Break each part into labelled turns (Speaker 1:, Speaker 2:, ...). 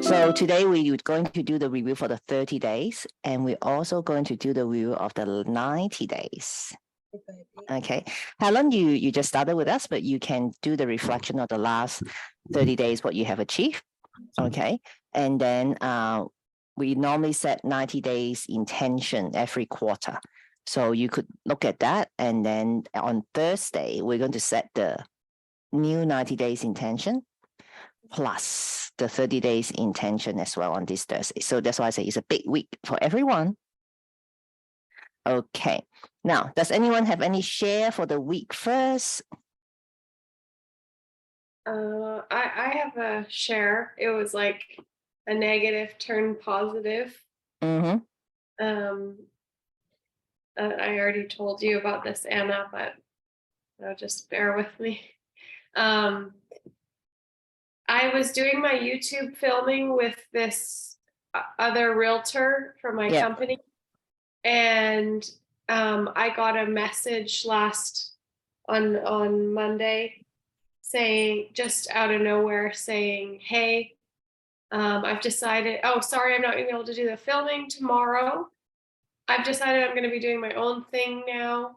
Speaker 1: So today we're going to do the review for the 30 days, and we're also going to do the review of the 90 days. Okay, Helen, you just started with us, but you can do the reflection of the last 30 days, what you have achieved. Okay, and then we normally set 90 days intention every quarter. So you could look at that, and then on Thursday, we're going to set the new 90 days intention plus the 30 days intention as well on this Thursday. So that's why I say it's a big week for everyone. Okay, now, does anyone have any share for the week first?
Speaker 2: I have a share. It was like a negative turned positive.
Speaker 1: Mm-hmm.
Speaker 2: I already told you about this, Anna, but just bear with me. I was doing my YouTube filming with this other realtor from my company, and I got a message on Monday saying, just out of nowhere, saying, hey, I've decided, oh, sorry, I'm not gonna be able to do the filming tomorrow. I've decided I'm gonna be doing my own thing now.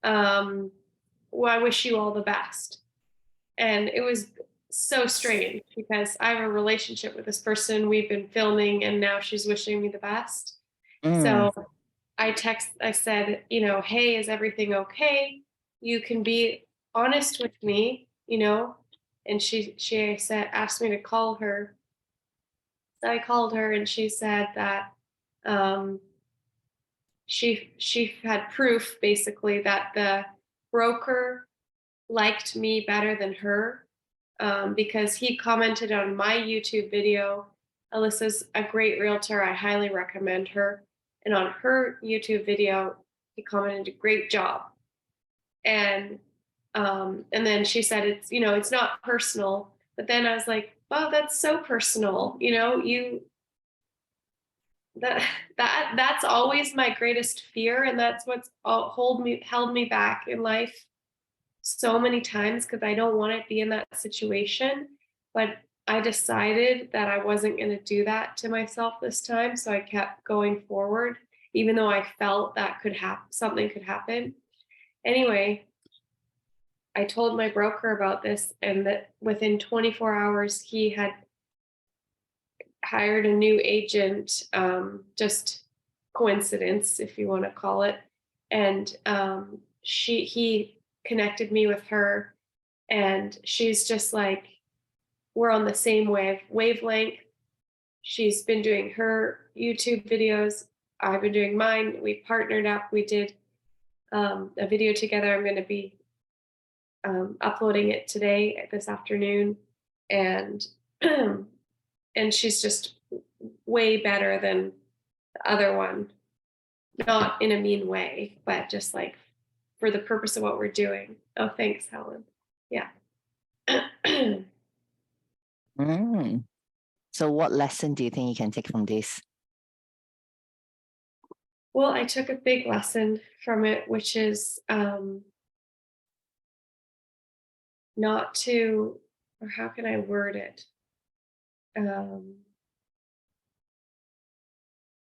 Speaker 2: Well, I wish you all the best. And it was so strange because I have a relationship with this person. We've been filming and now she's wishing me the best. So I said, hey, is everything okay? You can be honest with me, and she asked me to call her. So I called her and she said that she had proof basically that the broker liked me better than her, because he commented on my YouTube video. Alyssa's a great realtor. I highly recommend her. And on her YouTube video, he commented, great job. And then she said, it's not personal. But then I was like, wow, that's so personal. That's always my greatest fear. And that's what's held me back in life so many times, because I don't want to be in that situation. But I decided that I wasn't going to do that to myself this time. So I kept going forward, even though I felt that something could happen. Anyway, I told my broker about this, and that within 24 hours, he had hired a new agent, just coincidence, if you want to call it. And he connected me with her, and she's just like, we're on the same wavelength. She's been doing her YouTube videos. I've been doing mine. We partnered up. We did a video together. I'm going to be uploading it this afternoon. And and she's just way better than the other one. Not in a mean way, but just like for the purpose of what we're doing. Oh, thanks, Helen. Yeah.
Speaker 1: So what lesson do you think you can take from this?
Speaker 2: Well, I took a big lesson from it, which is not to, or how can I word it?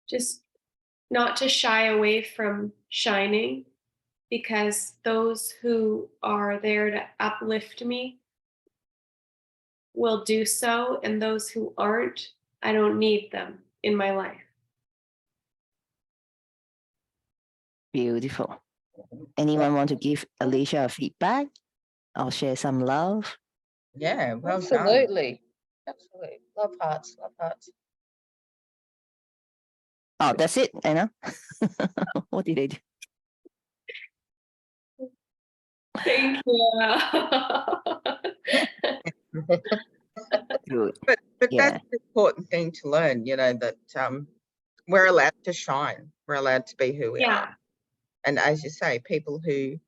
Speaker 2: Just not to shy away from shining, because those who are there to uplift me will do so, and those who aren't, I don't need them in my life.
Speaker 1: Beautiful. Anyone want to give Alicia a feedback or share some love?
Speaker 3: Yeah, well
Speaker 4: absolutely. Done. Absolutely. Love hearts.
Speaker 1: Oh, that's it, Anna. What did they do?
Speaker 2: Thank you.
Speaker 1: Good.
Speaker 3: But that's an important thing to learn, that we're allowed to shine. We're allowed to be who we are. And as you say, people who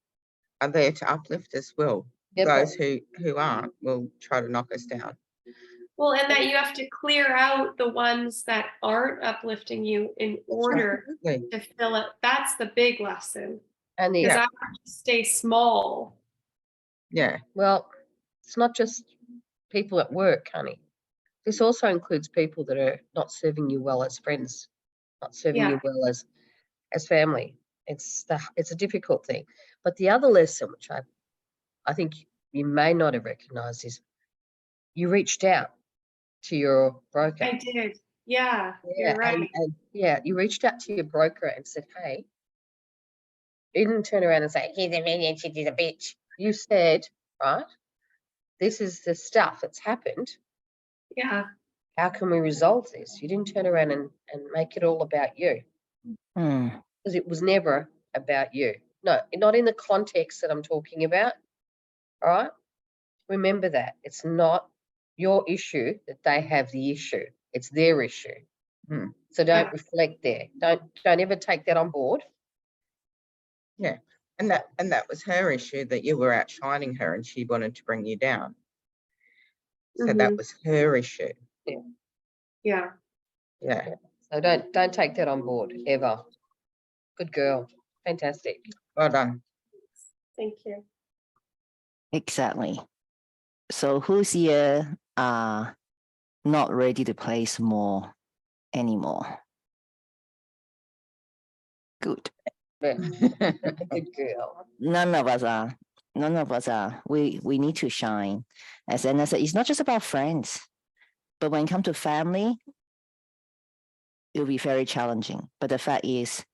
Speaker 3: are there to uplift us will. Yep. Those who aren't will try to knock us down.
Speaker 2: Well, and that you have to clear out the ones that aren't uplifting you in order to fill it. That's the big lesson. And because I have to stay small.
Speaker 3: Yeah.
Speaker 4: Well, it's not just people at work, honey. This also includes people that are not serving you well as friends, not serving
Speaker 2: Yeah.
Speaker 4: you well as family. It's a difficult thing. But the other lesson, which I think you may not have recognised, is you reached out to your broker.
Speaker 2: I did. Yeah,
Speaker 4: Yeah,
Speaker 2: you're right.
Speaker 4: and you reached out to your broker and said, hey, you didn't turn around and say, he's a minion, she's a bitch. You said, right, this is the stuff that's happened.
Speaker 2: Yeah.
Speaker 4: How can we resolve this? You didn't turn around and make it all about you,
Speaker 1: Mm,
Speaker 4: because it was never about you. No, not in the context that I'm talking about. All right. Remember that it's not your issue that they have the issue. It's their issue. So don't
Speaker 2: Yeah.
Speaker 4: reflect there. Don't ever take that on board.
Speaker 3: Yeah. And that was her issue, that you were outshining her and she wanted to bring you down. So that was her issue.
Speaker 2: Yeah.
Speaker 3: Yeah.
Speaker 4: So don't take that on board ever. Good girl. Fantastic.
Speaker 3: Well done.
Speaker 2: Thank you.
Speaker 1: exactly. So who's here not ready to play small anymore? Good.
Speaker 4: Yeah. Good girl.
Speaker 1: None of us are. None of us are. We need to shine. As Anna said, it's not just about friends, but when it comes to family, it'll be very challenging. But the fact is,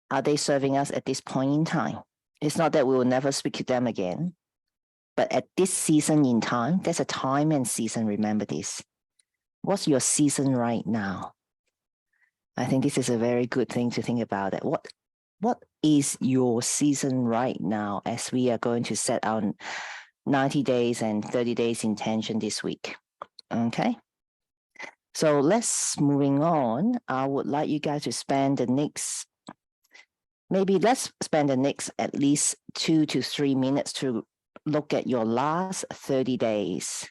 Speaker 1: are they serving us at this point in time? It's not that we will never speak to them again, but at this season in time, there's a time and season. Remember this. What's your season right now? I think this is a very good thing to think about. That what is your season right now, as we are going to set our 90 days and 30 days intention this week. Okay. So let's moving on. I would like you guys to spend the next, maybe let's spend the next at least 2 to 3 minutes to look at your last 30 days.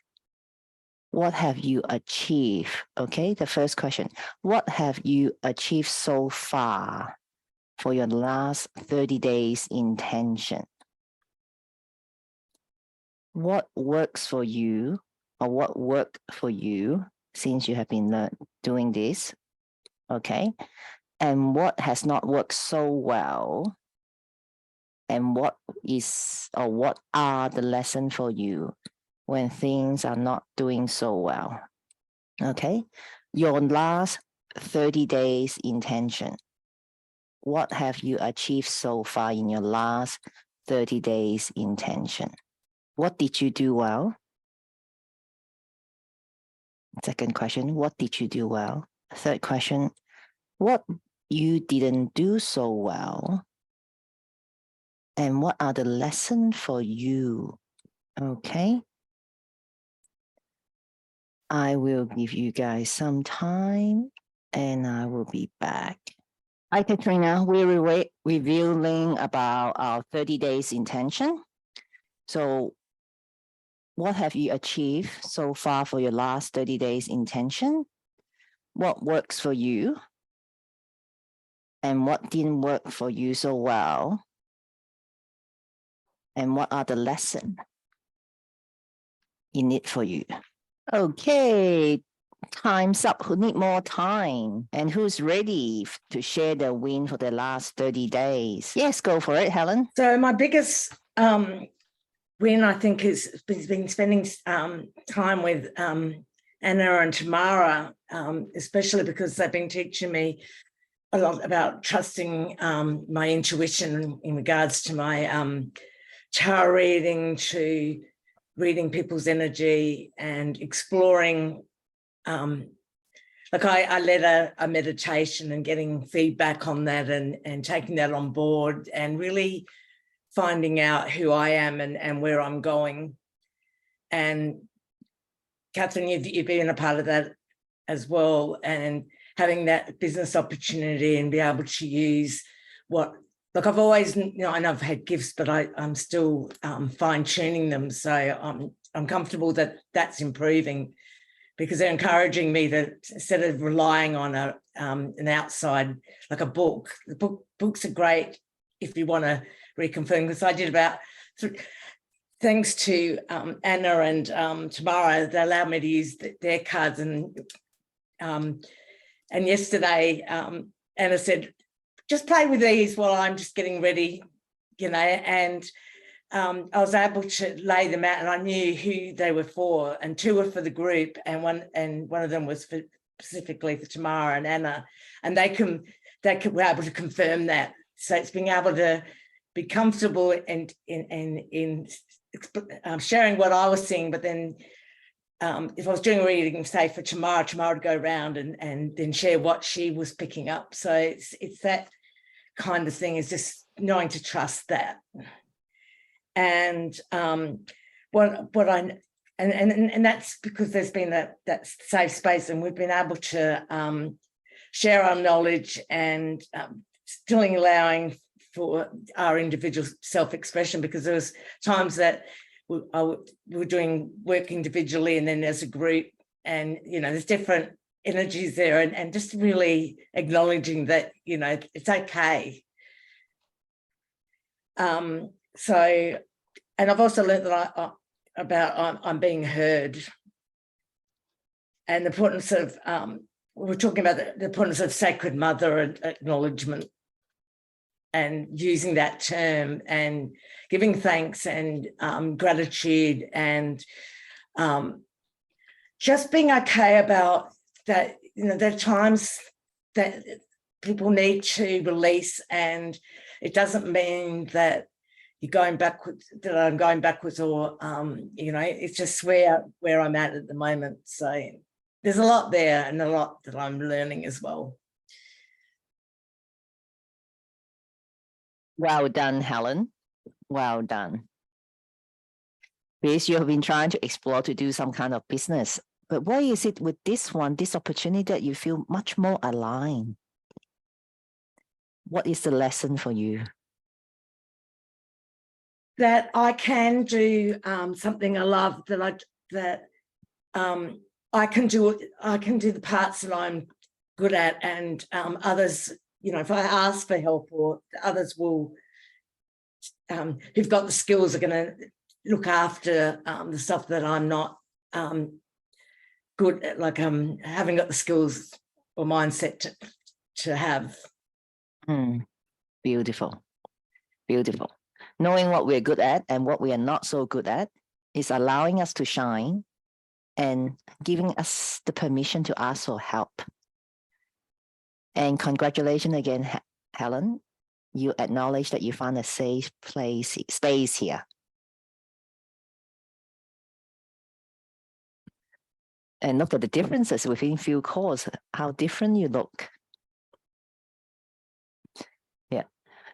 Speaker 1: What have you achieved? Okay, the first question, what have you achieved so far for your last 30 days intention? What works for you, or what worked for you since you have been doing this? Okay, and what has not worked so well? And what is, or what are the lessons for you when things are not doing so well? Okay, your last 30 days intention. What have you achieved so far in your last 30 days intention? What did you do well? Second question, what did you do well? Third question, what you didn't do so well? And what are the lessons for you? Okay. I will give you guys some time and I will be back. Hi, Katrina. We're revealing about our 30 days intention. So what have you achieved so far for your last 30 days intention? What works for you? And what didn't work for you so well? And what are the lessons in it for you? Okay, time's up. Who need more time? And who's ready to share the win for the last 30 days? Yes, go for it, Helen.
Speaker 5: So my biggest win, I think, is been spending time with Anna and Tamara, especially because they've been teaching me a lot about trusting my intuition in regards to my tarot reading, to reading people's energy and exploring. Like I led a meditation and getting feedback on that and taking that on board and really finding out who I am and where I'm going. And Catherine, you've been a part of that as well, and having that business opportunity and be able to use what, look, I've always, I know I've had gifts, but I'm still fine tuning them. So I'm comfortable that that's improving, because they're encouraging me that instead of relying on an outside, like a book, books are great if you want to reconfirm, because I did about thanks to Anna and Tamara, they allowed me to use their cards. And yesterday, Anna said, just play with these while I'm just getting ready, and I was able to lay them out, and I knew who they were for, and 2 were for the group, and one of them was specifically for Tamara and Anna, and they were able to confirm that. So it's being able to be comfortable and in sharing what I was seeing, but then if I was doing a reading, say for Tamara would go around and then share what she was picking up. So it's that kind of thing, is just knowing to trust that. And and that's because there's been that safe space, and we've been able to share our knowledge and still allowing for our individual self-expression, because there was times that we were doing work individually and then as a group, and there's different energies there, and just really acknowledging that it's okay. So, and I've also learned that I'm being heard, and the importance of we're talking about the importance of Sacred Mother and acknowledgement, and using that term and giving thanks and gratitude, and just being okay about that. There are times that people need to release, and it doesn't mean that you're going backwards, that I'm going backwards, or it's just where I'm at the moment. So there's a lot there, and a lot that I'm learning as well.
Speaker 1: Well done, Helen. Well done. Because you have been trying to explore to do some kind of business, but why is it with this opportunity, that you feel much more aligned? What is the lesson for you?
Speaker 5: That I can do something I love, that I can do the parts that I'm good at, and others, if I ask for help, or others will, who've got the skills, are going to look after the stuff that I'm not good at, like haven't got the skills or mindset to have.
Speaker 1: Beautiful, beautiful. Knowing what we're good at and what we are not so good at is allowing us to shine and giving us the permission to ask for help. And congratulations again, Helen. You acknowledge that you found a safe space here. And look at the differences within few calls, how different you look. Yeah.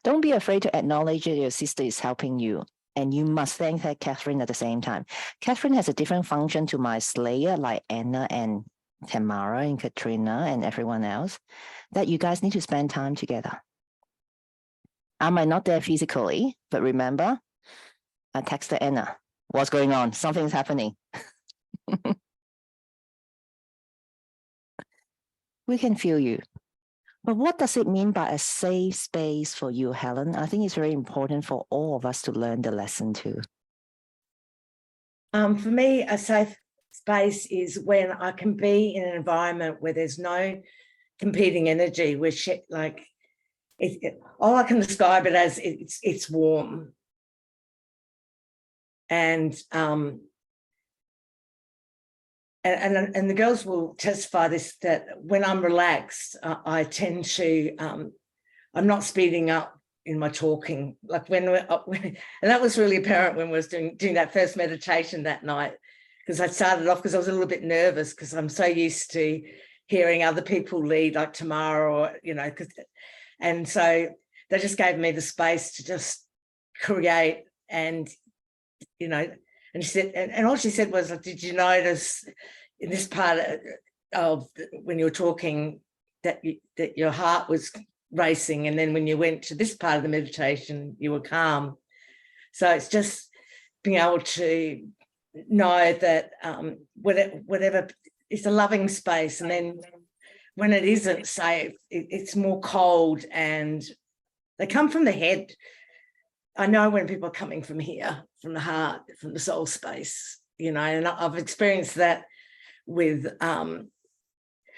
Speaker 1: Don't be afraid to acknowledge that your sister is helping you. And you must thank her, Catherine, at the same time. Catherine has a different function to my Slayer, like Anna and Tamara and Katrina and everyone else, that you guys need to spend time together. I might not there physically, but remember, I texted Anna. What's going on? Something's happening. We can feel you. But what does it mean by a safe space for you, Helen? I think it's very important for all of us to learn the lesson too.
Speaker 5: For me, a safe space is when I can be in an environment where there's no competing energy, where all I can describe it as it's warm. And the girls will testify this, that when I'm relaxed, I tend to, I'm not speeding up in my talking. Like and that was really apparent when we was doing that first meditation that night, because I started off because I was a little bit nervous, because I'm so used to hearing other people lead, like Tamara, or, and so they just gave me the space to just create, and, and she said, and all she said was, did you notice in this part of when you were talking that your heart was racing, and then when you went to this part of the meditation, you were calm. So it's just being able to know that whatever, it's a loving space, and then when it isn't safe, it's more cold, and they come from the head. I know when people are coming from here, from the heart, from the soul space, you know, and I've experienced that with when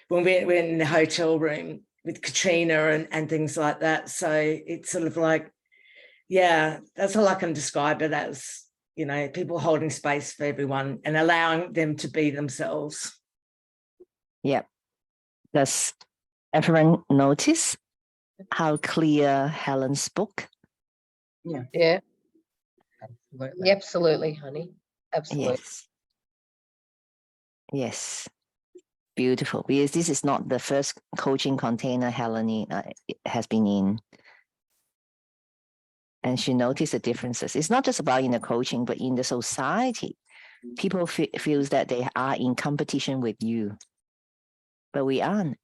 Speaker 5: we're in the hotel room with Katrina and things like that. So it's sort of like, yeah, that's all I can describe it as, you know, people holding space for everyone and allowing them to be themselves.
Speaker 1: Yep. Does everyone notice how clear Helen spoke?
Speaker 4: Yeah,
Speaker 3: Absolutely.
Speaker 4: absolutely, honey. Absolutely.
Speaker 1: Yes. Yes. Beautiful. Because this is not the first coaching container Helen has been in. And she noticed the differences. It's not just about in the coaching, but in the society. People feels that they are in competition with you. But we aren't.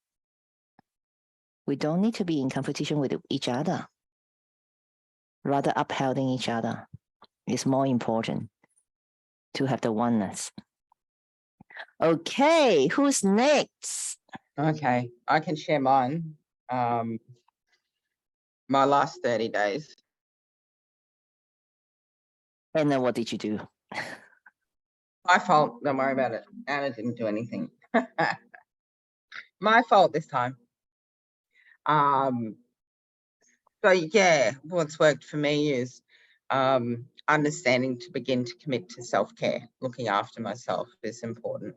Speaker 1: We don't need to be in competition with each other. Rather upholding each other is more important to have the oneness. Okay, who's next?
Speaker 3: Okay, I can share mine. My last 30 days.
Speaker 1: And then what did you do?
Speaker 3: My fault. Don't worry about it. Anna didn't do anything. My fault this time. So yeah, what's worked for me is understanding to begin to commit to self-care. Looking after myself is important.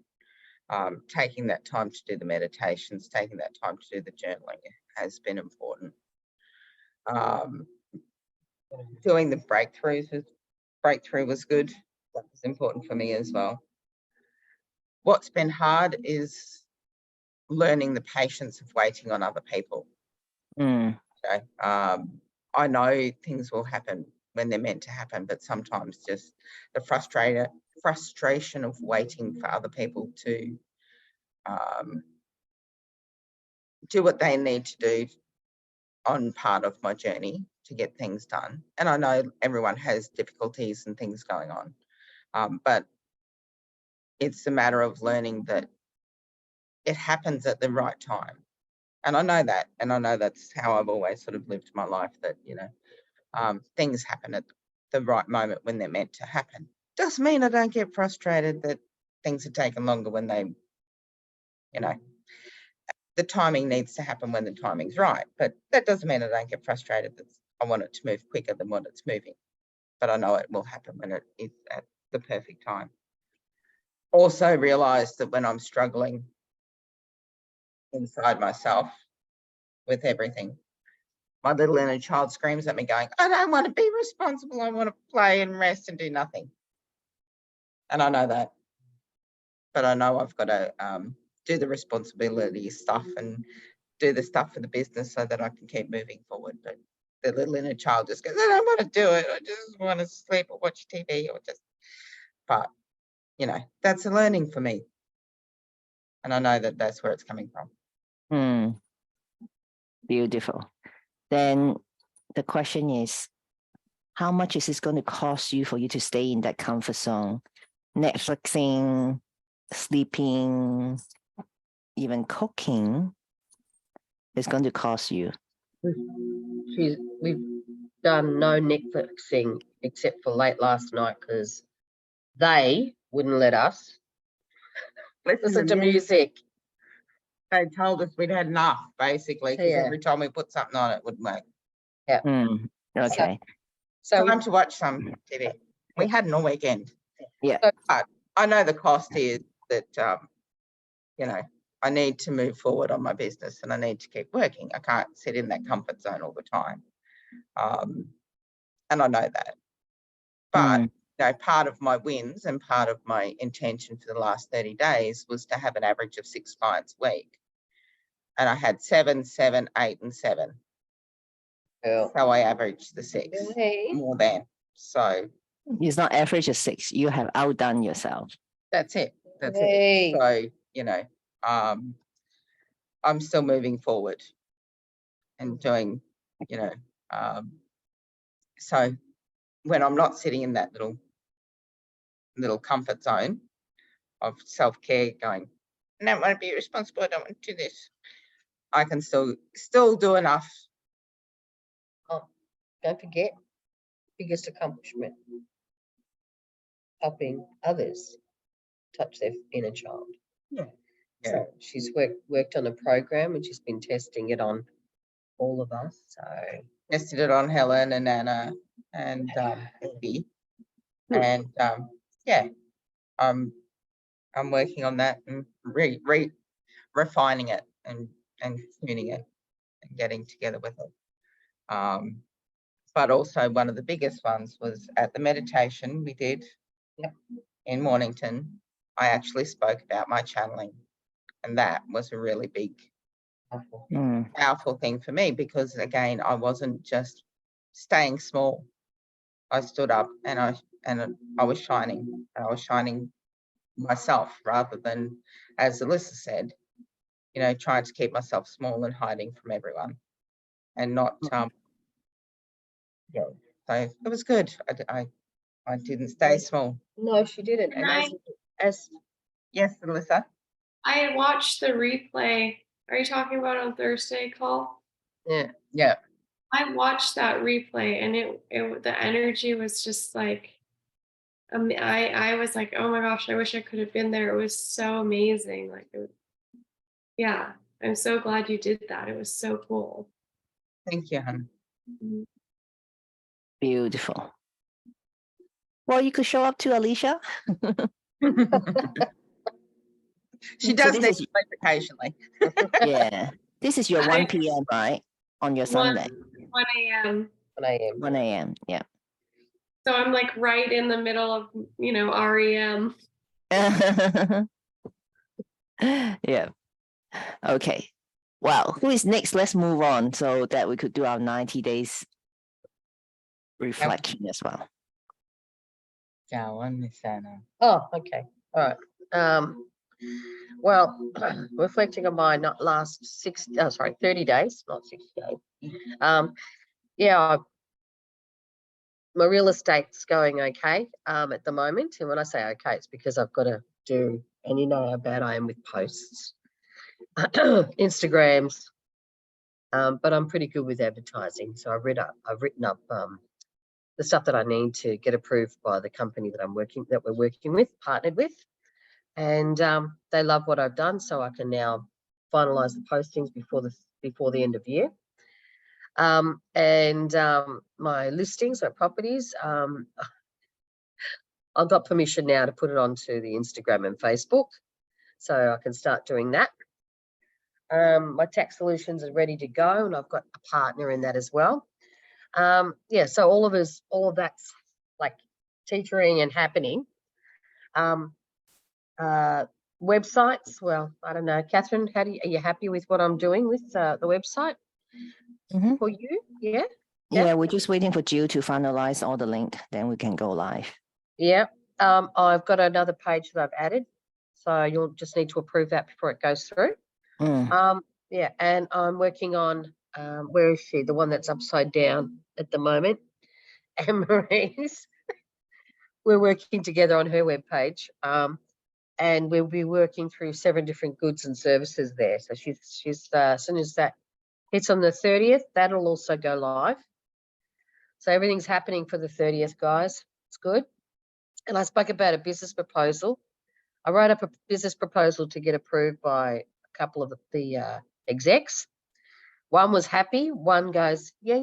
Speaker 3: Taking that time to do the meditations, taking that time to do the journaling has been important. Doing the breakthrough was good. That was important for me as well. What's been hard is learning the patience of waiting on other people.
Speaker 1: Mm,
Speaker 3: Okay. I know things will happen when they're meant to happen, but sometimes just the frustration of waiting for other people to do what they need to do on part of my journey to get things done. And I know everyone has difficulties and things going on, but it's a matter of learning that it happens at the right time. And I know that, and I know that's how I've always sort of lived my life, that, you know, things happen at the right moment when they're meant to happen. Doesn't mean I don't get frustrated that things are taking longer when they, you know, the timing needs to happen when the timing's right. But that doesn't mean I don't get frustrated that I want it to move quicker than what it's moving. But I know it will happen when it is at the perfect time. Also realised that when I'm struggling inside myself with everything, my little inner child screams at me going, I don't want to be responsible. I want to play and rest and do nothing. And I know that. But I know I've got to do the responsibility stuff and do the stuff for the business so that I can keep moving forward. But the little inner child just goes, I don't want to do it. I just want to sleep or watch TV or just, but, you know, that's a learning for me. And I know that that's where it's coming from.
Speaker 1: Beautiful. Then the question is, how much is this going to cost you for you to stay in that comfort zone? Netflixing, sleeping, even cooking is going to cost you.
Speaker 4: We've done no Netflixing except for late last night because they wouldn't let us listen to music.
Speaker 3: They told us we'd had enough, basically, because
Speaker 4: Yeah.
Speaker 3: every time we put something on, it would make
Speaker 1: Okay.
Speaker 4: So
Speaker 3: time to watch some TV. We hadn't all weekend.
Speaker 1: Yeah.
Speaker 3: But I know the cost is that, you know, I need to move forward on my business and I need to keep working. I can't sit in that comfort zone all the time. And I know that. But, you know, part of my wins and part of my intention for the last 30 days was to have an average of 6 clients a week. And I had 7, 7, 8, and 7.
Speaker 4: Girl.
Speaker 3: So I averaged the 6
Speaker 4: Hey.
Speaker 3: more than. So
Speaker 1: It's not average of 6. You have outdone yourself.
Speaker 3: that's it. That's
Speaker 4: Hey.
Speaker 3: it. So, you know, I'm still moving forward and doing, you know, so when I'm not sitting in that little comfort zone of self-care going, I don't want to be responsible, I don't want to do this, I can still do enough.
Speaker 4: Oh, don't forget, biggest accomplishment. helping others touch their inner child.
Speaker 3: Yeah.
Speaker 4: So she's worked on a program and she's been testing it on all of us. So
Speaker 3: Tested it on Helen and Anna and Evie.
Speaker 4: Hmm.
Speaker 3: And yeah, I'm working on that and refining it and tuning it and getting together with it. But also one of the biggest ones was at the meditation we did in Mornington. I actually spoke about my channeling, and that was a really big, powerful thing for me, because again, I wasn't just staying small. I stood up and I was shining. And I was shining myself rather than, as Alyssa said, you know, trying to keep myself small and hiding from everyone, and not yeah. So it was good. I didn't stay small.
Speaker 4: no, she didn't.
Speaker 2: And
Speaker 4: And as
Speaker 3: Yes, Alyssa.
Speaker 2: I watched the replay. Are you talking about on Thursday, call?
Speaker 4: yeah,
Speaker 3: Yeah.
Speaker 2: I watched that replay, and it the energy was just like, I was like, oh my gosh, I wish I could have been there. It was so amazing. Like, yeah, I'm so glad you did that. It was so cool.
Speaker 3: Thank you, hon.
Speaker 2: Mhm.
Speaker 1: Beautiful. Well, you could show up to Alicia.
Speaker 3: She
Speaker 1: So
Speaker 3: does
Speaker 1: this
Speaker 3: need
Speaker 1: is-
Speaker 3: to sleep occasionally.
Speaker 1: Yeah. This is your 1 p.m., right? On your Sunday,
Speaker 2: 1 a.m.
Speaker 4: 1 a.m.
Speaker 1: 1 a.m. Yeah.
Speaker 2: So I'm like right in the middle of, REM.
Speaker 1: Yeah. Okay. Well, who is next? Let's move on so that we could do our 90 days reflection as well.
Speaker 3: Go on, Miss Anna.
Speaker 4: Oh, okay. All right. Well, reflecting on my last 30 days, not 60 days. Yeah, my real estate's going okay at the moment. And when I say okay, it's because I've got to do, and you know how bad I am with posts, Instagrams, but I'm pretty good with advertising. So I've written up the stuff that I need to get approved by the company that we're working with, partnered with. And they love what I've done, so I can now finalize the postings before the end of year. My listings, my properties, I've got permission now to put it onto the Instagram and Facebook, so I can start doing that. My tax solutions are ready to go, and I've got a partner in that as well. Yeah, so all of that's like teetering and happening. Websites, well, I don't know, Catherine, are you happy with what I'm doing with the website
Speaker 1: Mhm.
Speaker 4: for you? Yeah.
Speaker 1: Yeah, we're just waiting for Jill to finalize all the link, then we can go live.
Speaker 4: Yeah. I've got another page that I've added, so you'll just need to approve that before it goes through.
Speaker 1: Mm.
Speaker 4: Yeah, and I'm working on where is she? The one that's upside down at the moment. Anne-Marie's. We're working together on her webpage. And we'll be working through 7 different goods and services there. So she's as soon as that hits on the 30th, that'll also go live. So everything's happening for the 30th, guys. It's good. And I spoke about a business proposal. I wrote up a business proposal to get approved by a couple of the execs. One was happy. One goes, yeah.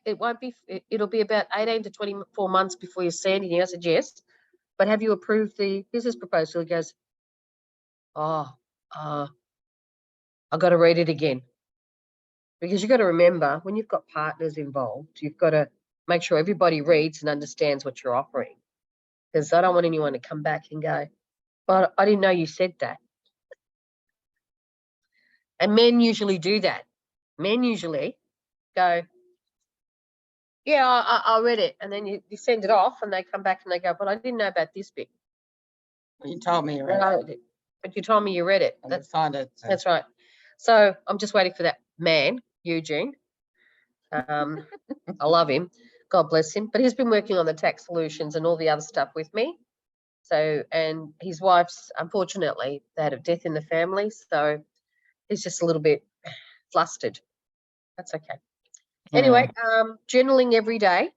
Speaker 4: It won't be. It'll be about 18 to 24 months before you see anything. I said yes. But have you approved the business proposal? He goes, I got to read it again. Because you've got to remember, when you've got partners involved, you've got to make sure everybody reads and understands what you're offering. Because I don't want anyone to come back and go, but I didn't know you said that. And men usually do that. Men usually go, yeah, I read it. And then you send it off and they come back and they go, but I didn't know about this bit.
Speaker 3: You told me you read it.
Speaker 4: But you told me you read it.
Speaker 3: And I signed it. So.
Speaker 4: That's right. So I'm just waiting for that man, Eugene. I love him. God bless him. But he's been working on the tax solutions and all the other stuff with me. So, and his wife's, unfortunately, they had a death in the family. So he's just a little bit flustered. That's okay. Anyway, journaling every day.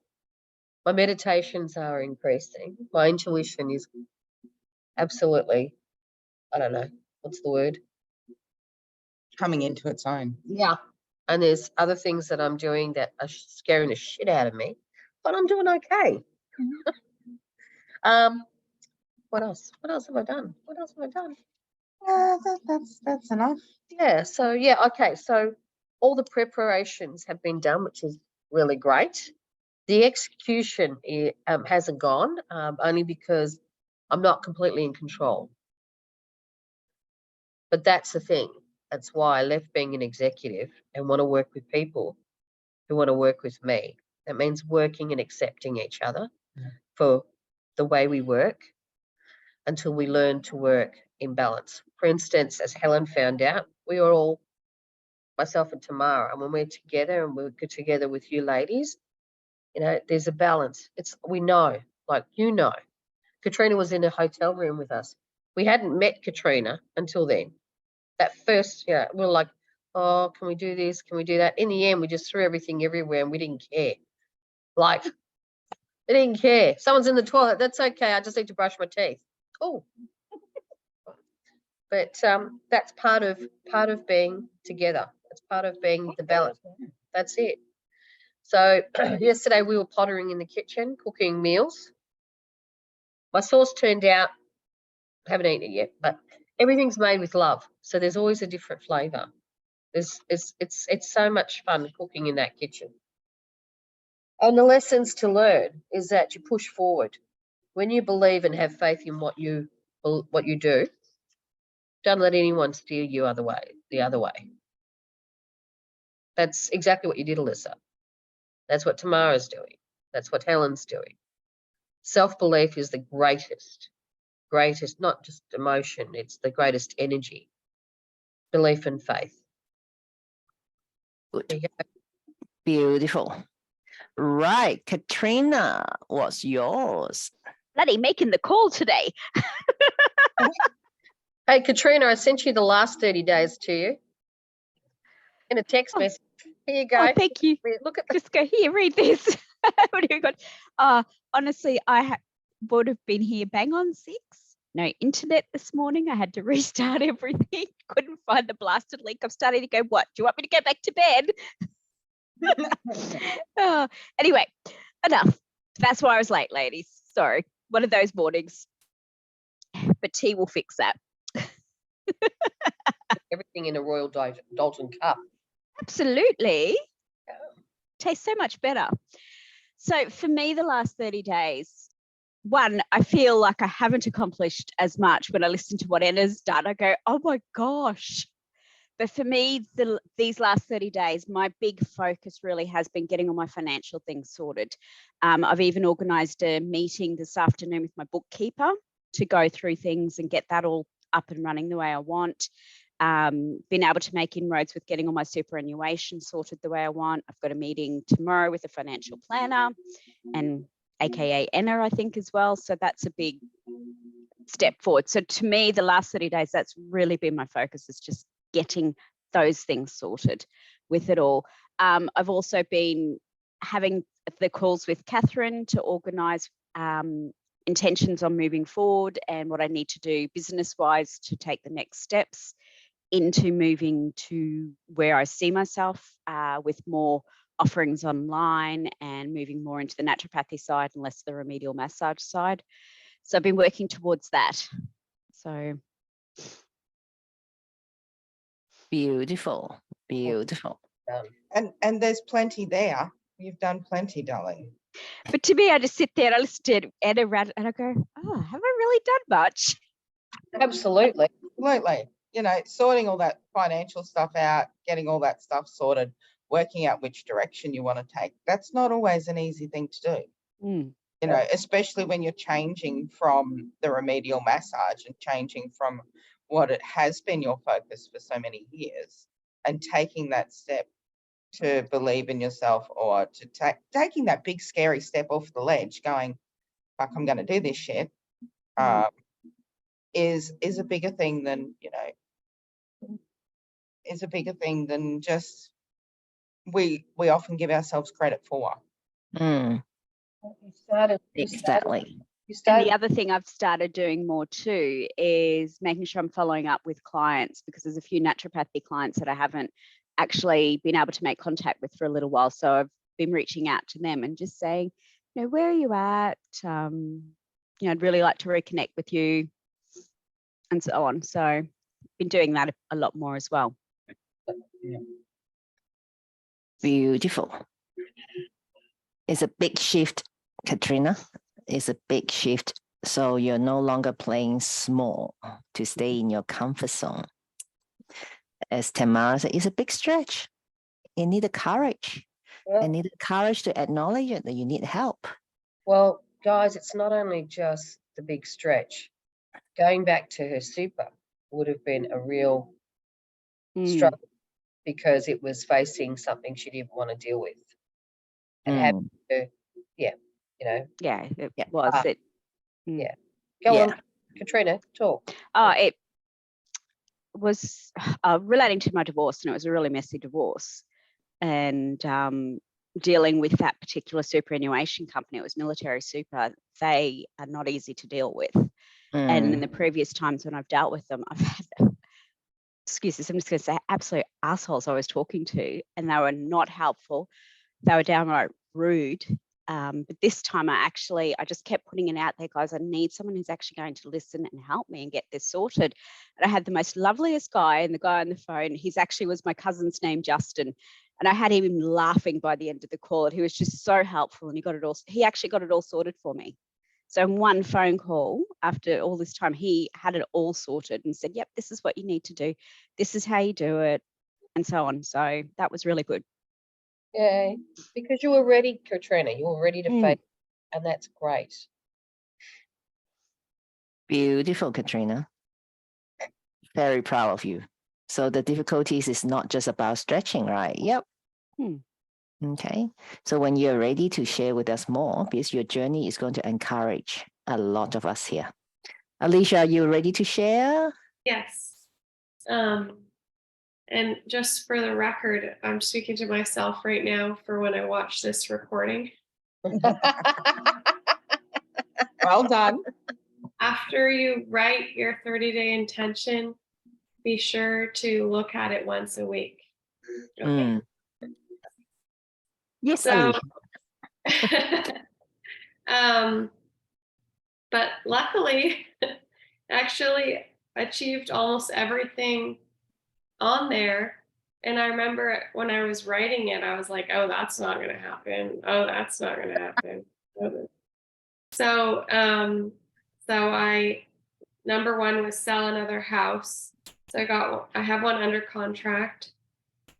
Speaker 4: My meditations are increasing. My intuition is absolutely, I don't know, what's the word?
Speaker 3: Coming into its own.
Speaker 4: Yeah. And there's other things that I'm doing that are scaring the shit out of me, but I'm doing okay. What else? What else have I done? What else have I done?
Speaker 3: That's enough.
Speaker 4: Yeah. So yeah. Okay. So all the preparations have been done, which is really great. The execution hasn't gone, only because I'm not completely in control. But that's the thing. That's why I left being an executive and want to work with people who want to work with me. That means working and accepting each other for the way we work until we learn to work in balance. For instance, as Helen found out, we are all, myself and Tamara, and when we're together and we're together with you ladies, you know, there's a balance. We know, like, you know, Katrina was in a hotel room with us. We hadn't met Katrina until then. That first, you know, we were like, oh, can we do this? Can we do that? In the end, we just threw everything everywhere and we didn't care. Like, we didn't care. Someone's in the toilet. That's okay. I just need to brush my teeth. Cool. But that's part of being together. It's part of being the balance. That's it. So yesterday we were pottering in the kitchen, cooking meals. My sauce turned out, I haven't eaten it yet, but everything's made with love. So there's always a different flavour. It's so much fun cooking in that kitchen. And the lessons to learn is that you push forward. When you believe and have faith in what you do, don't let anyone steer you the other way. That's exactly what you did, Alyssa. That's what Tamara's doing. That's what Helen's doing. Self-belief is the greatest, not just emotion, it's the greatest energy. Belief and faith.
Speaker 1: Good.
Speaker 4: There you go.
Speaker 1: Beautiful. Right, Katrina, what's yours?
Speaker 6: Bloody making the call today.
Speaker 4: Hey, Katrina, I sent you the last 30 days to you in a text
Speaker 6: Oh.
Speaker 4: message. Here you go.
Speaker 6: Oh, thank you.
Speaker 4: Look at
Speaker 6: Just go here, read this. What do you got? Honestly, I would have been here bang on 6. No internet this morning. I had to restart everything. Couldn't find the blasted link. I'm starting to go, what? Do you want me to go back to bed? Anyway, enough. That's why I was late, ladies. Sorry. One of those mornings. But tea will fix that.
Speaker 4: everything in a Royal Dalton cup.
Speaker 6: Absolutely. Tastes so much better. So for me, the last 30 days, one, I feel like I haven't accomplished as much. When I listen to what Anna's done, I go, oh my gosh. But for me, these last 30 days, my big focus really has been getting all my financial things sorted. I've even organised a meeting this afternoon with my bookkeeper to go through things and get that all up and running the way I want. Been able to make inroads with getting all my superannuation sorted the way I want. I've got a meeting tomorrow with a financial planner and AKA Anna, I think, as well. So that's a big step forward. So to me, the last 30 days, that's really been my focus, is just getting those things sorted with it all. I've also been having the calls with Catherine to organise intentions on moving forward and what I need to do business-wise to take the next steps into moving to where I see myself with more offerings online and moving more into the naturopathy side and less the remedial massage side. So I've been working towards that. So
Speaker 1: Beautiful, beautiful.
Speaker 3: And there's plenty there. You've done plenty, darling.
Speaker 6: but to me, I just sit there and I listen to Anna Rad and I go, oh, have I really done much?
Speaker 4: Absolutely.
Speaker 3: Absolutely. You know, sorting all that financial stuff out, getting all that stuff sorted, working out which direction you want to take. That's not always an easy thing to do. You know, especially when you're changing from the remedial massage and changing from what it has been your focus for so many years, and taking that step to believe in yourself, or to taking that big scary step off the ledge, going, fuck, I'm going to do this shit, is a bigger thing than, you know, is a bigger thing than just we often give ourselves credit for.
Speaker 1: Mm.
Speaker 4: You started.
Speaker 1: Exactly.
Speaker 4: You
Speaker 6: And
Speaker 4: started.
Speaker 6: the other thing I've started doing more too is making sure I'm following up with clients, because there's a few naturopathy clients that I haven't actually been able to make contact with for a little while. So I've been reaching out to them and just saying, where are you at? I'd really like to reconnect with you, and so on. So been doing that a lot more as well.
Speaker 1: Beautiful. It's a big shift, Katrina. It's a big shift. So you're no longer playing small to stay in your comfort zone. As Tamara said, it's a big stretch. You need the courage.
Speaker 4: Well,
Speaker 1: And need the courage to acknowledge it, that you need help.
Speaker 4: well, guys, it's not only just the big stretch. Going back to her super would have been a real struggle, because it was facing something she didn't want to deal with. And having to,
Speaker 6: Yeah, it
Speaker 1: Yeah.
Speaker 6: was.
Speaker 4: Ah,
Speaker 6: It,
Speaker 4: yeah. Go
Speaker 1: Yeah.
Speaker 4: on, Katrina, talk.
Speaker 6: it was relating to my divorce, and it was a really messy divorce. And dealing with that particular superannuation company, it was Military Super, they are not easy to deal with. And in the previous times when I've dealt with them, I've had, excuse this, I'm just going to say, absolute assholes I was talking to, and they were not helpful. They were downright rude. But this time I just kept putting it out there, guys. I need someone who's actually going to listen and help me and get this sorted. And I had the most loveliest guy, and the guy on the phone, he's actually was my cousin's name, Justin. And I had him laughing by the end of the call. And he was just so helpful, and he actually got it all sorted for me. So in one phone call, after all this time, he had it all sorted and said, yep, this is what you need to do. This is how you do it, and so on. So that was really good.
Speaker 4: Yeah, because you were ready, Katrina. You were ready to face, and that's great.
Speaker 1: Beautiful, Katrina. Very proud of you. So the difficulties is not just about stretching, right? Yep. Okay. So when you're ready to share with us more, because your journey is going to encourage a lot of us here. Alicia, are you ready to share?
Speaker 2: Yes. And just for the record, I'm speaking to myself right now for when I watch this recording.
Speaker 3: Well done.
Speaker 2: After you write your 30-day intention, be sure to look at it once a week. Okay.
Speaker 1: Yes,
Speaker 2: So,
Speaker 1: Alicia.
Speaker 2: but luckily, actually achieved almost everything on there. And I remember when I was writing it, I was like, oh, that's not going to happen. Oh, that's not going to happen. So, number one was sell another house. So I have one under contract.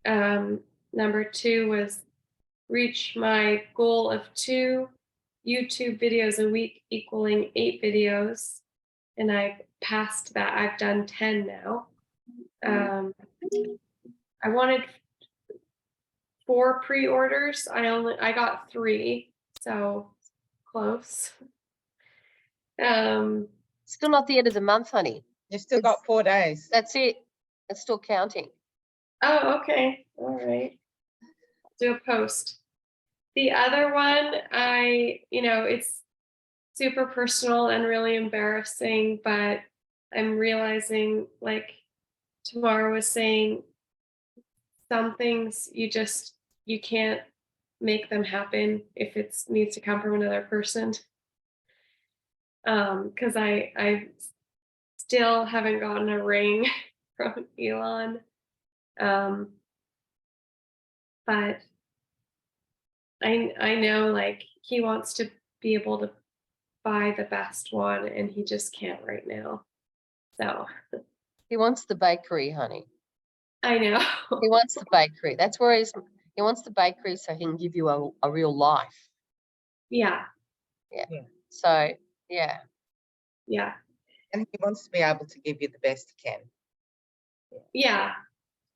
Speaker 2: Number two was reach my goal of 2 YouTube videos a week, equaling 8 videos. And I passed that. I've done 10 now. I wanted 4 pre-orders. I got 3, so close.
Speaker 4: Still not the end of the month, honey.
Speaker 3: You've still got 4 days.
Speaker 4: That's it. It's still counting.
Speaker 2: Oh, okay. All right. Do a post. The other one, it's super personal and really embarrassing, but I'm realizing, like Tamara was saying, some things you can't make them happen if it needs to come from another person. Because I still haven't gotten a ring from Elon. But I know, like, he wants to be able to buy the best one, and he just can't right now. So
Speaker 4: He wants the bakery, honey.
Speaker 2: I know.
Speaker 4: He wants the bakery. That's where he wants the bakery so he can give you a real life.
Speaker 2: Yeah.
Speaker 4: So, yeah.
Speaker 2: Yeah.
Speaker 3: And he wants to be able to give you the best he can.
Speaker 2: Yeah.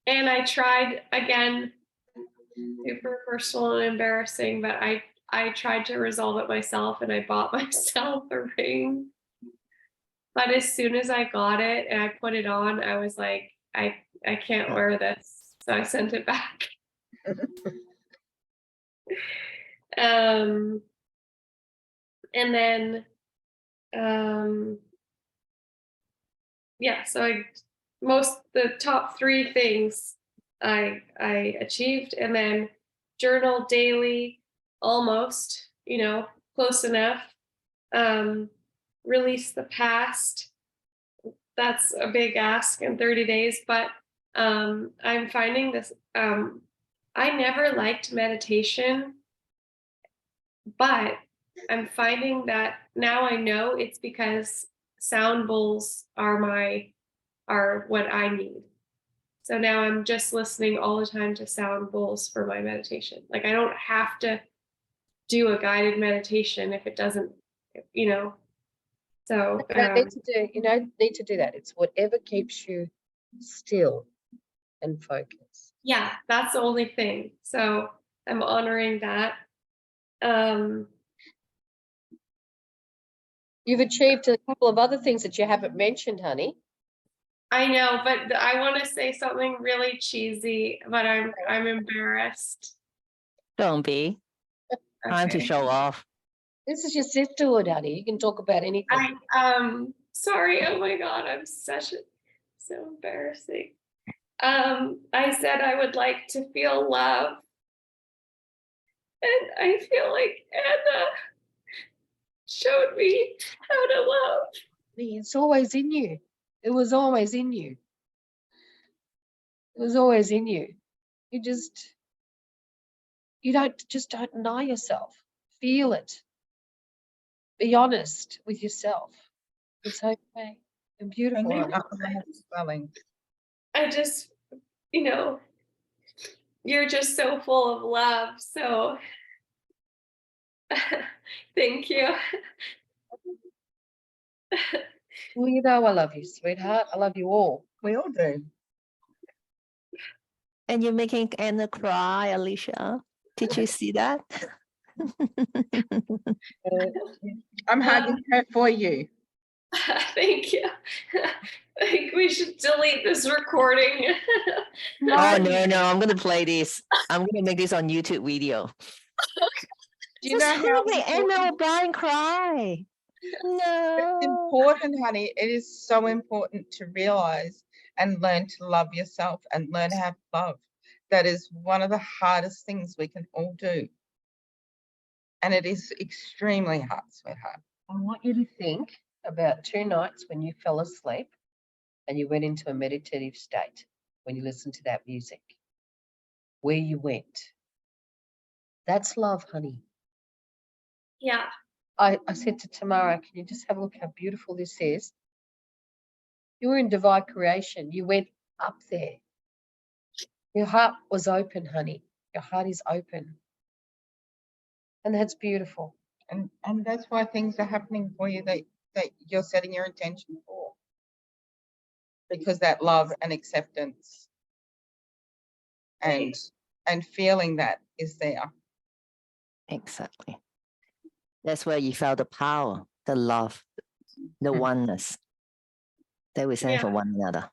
Speaker 2: And I tried again, super personal and embarrassing, but I tried to resolve it myself, and I bought myself a ring. But as soon as I got it and I put it on, I was like, I can't wear this. So I sent it back. And then, so the top 3 things I achieved, and then journal daily, almost, close enough. Release the past. That's a big ask in 30 days, but I'm finding this. I never liked meditation, but I'm finding that now I know it's because sound bowls are what I need. So now I'm just listening all the time to sound bowls for my meditation. Like I don't have to do a guided meditation if it doesn't, So
Speaker 4: You don't need to do, you don't need to do that. It's whatever keeps you still and focused.
Speaker 2: yeah, that's the only thing. So I'm honoring that.
Speaker 4: You've achieved a couple of other things that you haven't mentioned, honey.
Speaker 2: I know, but I want to say something really cheesy, but I'm embarrassed.
Speaker 1: Don't be. Time to
Speaker 2: Okay.
Speaker 1: show off.
Speaker 4: This is your sisterhood, honey. You can talk about anything.
Speaker 2: Sorry. Oh my God, I'm so embarrassing. I said I would like to feel love, and I feel like Anna showed me how to love.
Speaker 4: It's always in you. It was always in you. It was always in you. You don't deny yourself. Feel it. Be honest with yourself. It's okay. And beautiful.
Speaker 3: Hanging
Speaker 4: honey.
Speaker 3: up on that spelling.
Speaker 2: I just, you're just so full of love. So thank you.
Speaker 4: Well, you know I love you, sweetheart. I love you all.
Speaker 3: We all do.
Speaker 1: And you're making Anna cry, Alicia. Did you see that?
Speaker 3: I'm hugging her for you.
Speaker 2: Thank you. I think we should delete this recording.
Speaker 1: Oh, no, I'm going to play this. I'm going to make this on YouTube video.
Speaker 3: Do you know how
Speaker 1: Anna O'Brien cry?
Speaker 3: it's
Speaker 1: No.
Speaker 3: important, honey? It is so important to realize and learn to love yourself and learn how to love. That is one of the hardest things we can all do. And it is extremely hard, sweetheart.
Speaker 4: I want you to think about 2 nights when you fell asleep and you went into a meditative state when you listened to that music, where you went. That's love, honey.
Speaker 2: Yeah.
Speaker 4: I said to Tamara, can you just have a look how beautiful this is? You were in divine creation. You went up there. Your heart was open, honey. Your heart is open. And that's beautiful.
Speaker 3: And that's why things are happening for you that you're setting your intention for. Because that love and acceptance and feeling that is there.
Speaker 1: Exactly. That's where you felt the power, the love, the oneness that we stand for one another.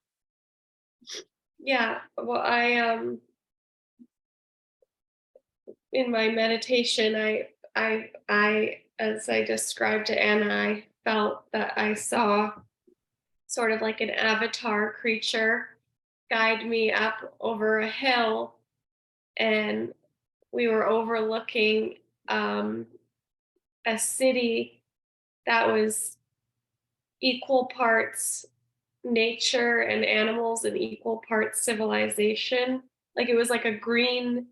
Speaker 2: Yeah. Well, in my meditation, I as I described to Anna, I felt that I saw sort of like an avatar creature guide me up over a hill, and we were overlooking a city that was equal parts nature and animals and equal parts civilization. Like it was like a green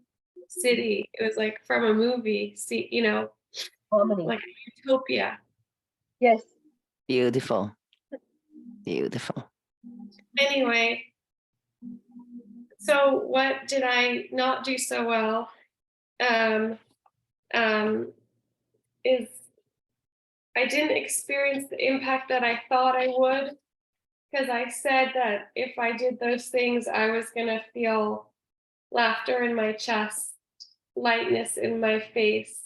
Speaker 2: city. It was like from a movie,
Speaker 4: Harmony.
Speaker 2: like utopia.
Speaker 4: Yes.
Speaker 1: Beautiful. Beautiful.
Speaker 2: Anyway, so what did I not do so well? Is I didn't experience the impact that I thought I would, because I said that if I did those things, I was going to feel laughter in my chest, lightness in my face,